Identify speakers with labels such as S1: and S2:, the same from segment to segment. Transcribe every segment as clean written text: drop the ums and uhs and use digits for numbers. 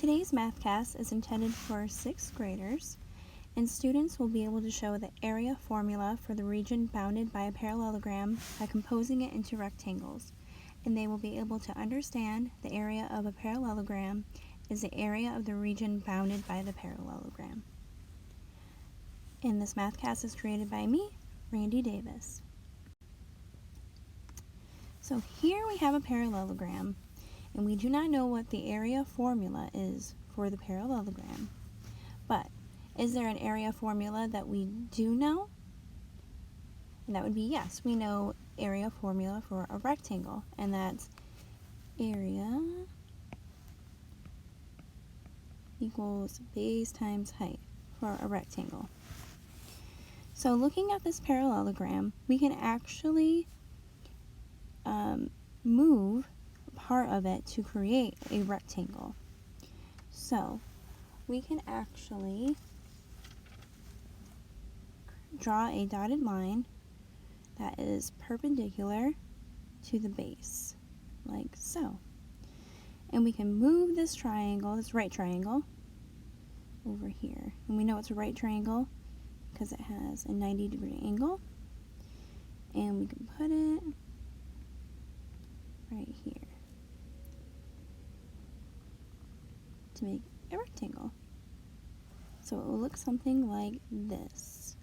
S1: Today's math class is intended for 6th graders, and students will be able to show the area formula for the region bounded by a parallelogram by composing it into rectangles, and they will be able to understand the area of a parallelogram is the area of the region bounded by the parallelogram. And this math class is created by me, Randi Davis. So here we have a parallelogram, and we do not know what the area formula is for the parallelogram. But is there an area formula that we do know? And that would be yes. We know area formula for a rectangle, and that's area equals base times height for a rectangle. So looking at this parallelogram, we can actually move part of it to create a rectangle. So we can actually draw a dotted line that is perpendicular to the base, like so. And we can move this triangle, this right triangle, over here. And we know it's a right triangle because it has a 90-degree angle. And we can put it right here to make a rectangle. So it will look something like this.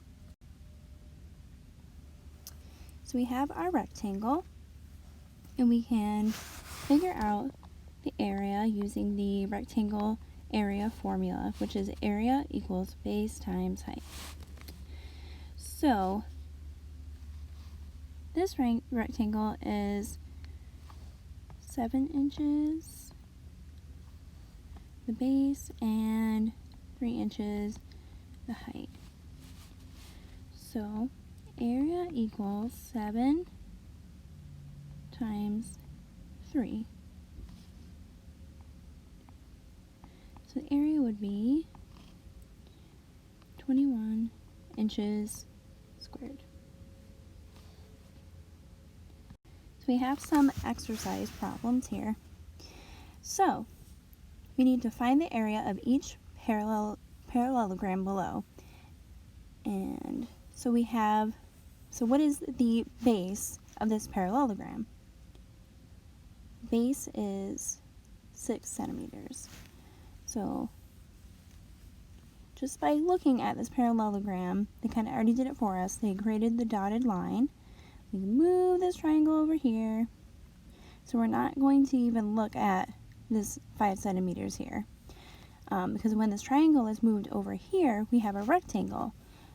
S1: So we have our rectangle, and we can figure out the area using the rectangle area formula, which is area equals base times height. So this rectangle is 7 inches the base and 3 inches the height. So area equals 7 times 3. So the area would be 21 inches squared. So we have some exercise problems here. So we need to find the area of each parallelogram below. And so what is the base of this parallelogram? Base is 6 centimeters. So just by looking at this parallelogram, they kind of already did it for us. They created the dotted line. We can move this triangle over here. So we're not going to even look at this 5 centimeters here. Because when this triangle is moved over here, we have a rectangle.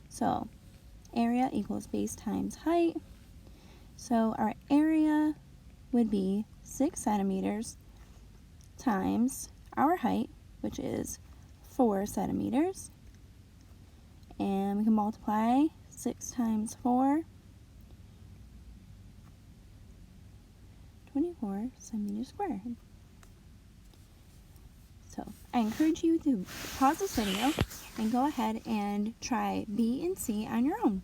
S1: So area equals base times height. So our area would be 6 centimeters times our height, which is 4 centimeters. And we can multiply 6 times 4, 24 centimeters squared. So I encourage you to pause this video and go ahead and try B and C on your own.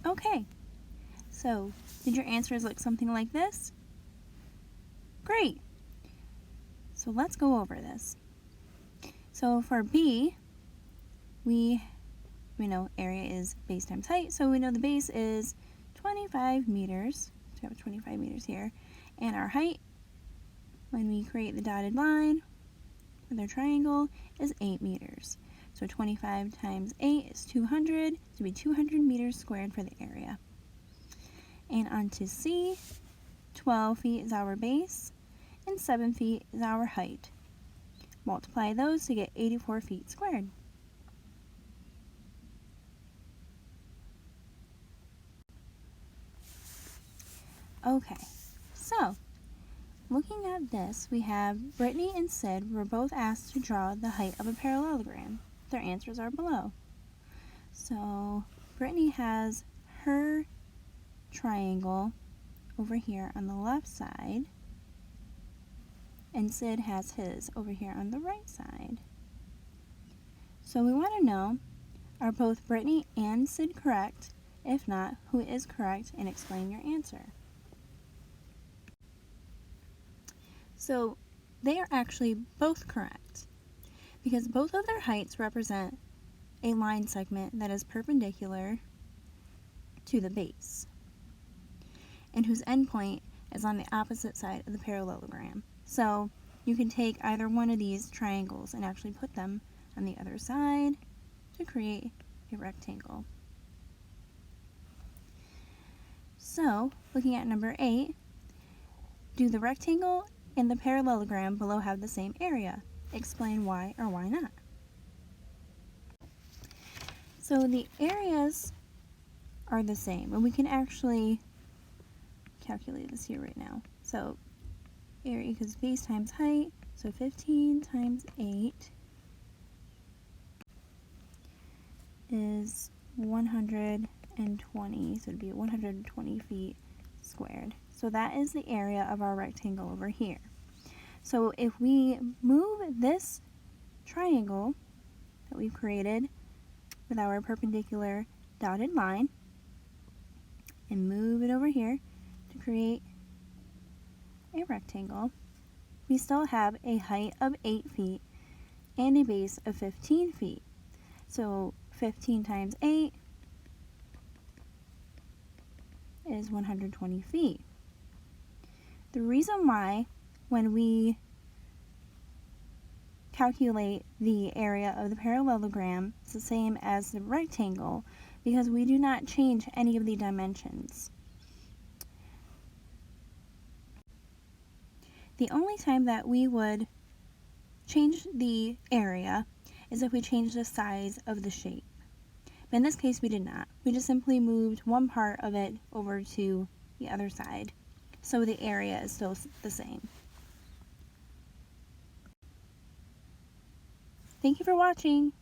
S1: Okay, so did your answers look something like this? Great. So let's go over this. So for B, we know area is base times height, so we know the base is 25 meters. So we have 25 meters here. And our height, when we create the dotted line with our triangle, is 8 meters. So 25 times 8 is 200. So it'll be 200 meters squared for the area. And on to C, 12 feet is our base, and 7 feet is our height. Multiply those to get 84 feet squared. Okay, so looking at this, we have Brittany and Sid were both asked to draw the height of a parallelogram. Their answers are below. So Brittany has her triangle over here on the left side, and Sid has his over here on the right side. So we want to know, are both Brittany and Sid correct? If not, who is correct, and explain your answer. So they are actually both correct because both of their heights represent a line segment that is perpendicular to the base and whose endpoint is on the opposite side of the parallelogram. So you can take either one of these triangles and actually put them on the other side to create a rectangle. So, looking at number 8, do the rectangle and the parallelogram below have the same area? Explain why or why not. So the areas are the same, and we can actually calculate this here right now. So area equals base times height, so 15 times 8 is 120, so it'd be 120 feet squared. So that is the area of our rectangle over here. So if we move this triangle that we've created with our perpendicular dotted line and move it over here to create a rectangle, we still have a height of 8 feet and a base of 15 feet. So 15 times 8 is 120 feet. The reason why when we calculate the area of the parallelogram is the same as the rectangle because we do not change any of the dimensions. The only time that we would change the area is if we change the size of the shape. But in this case we did not. We just simply moved one part of it over to the other side. So the area is still the same. Thank you for watching.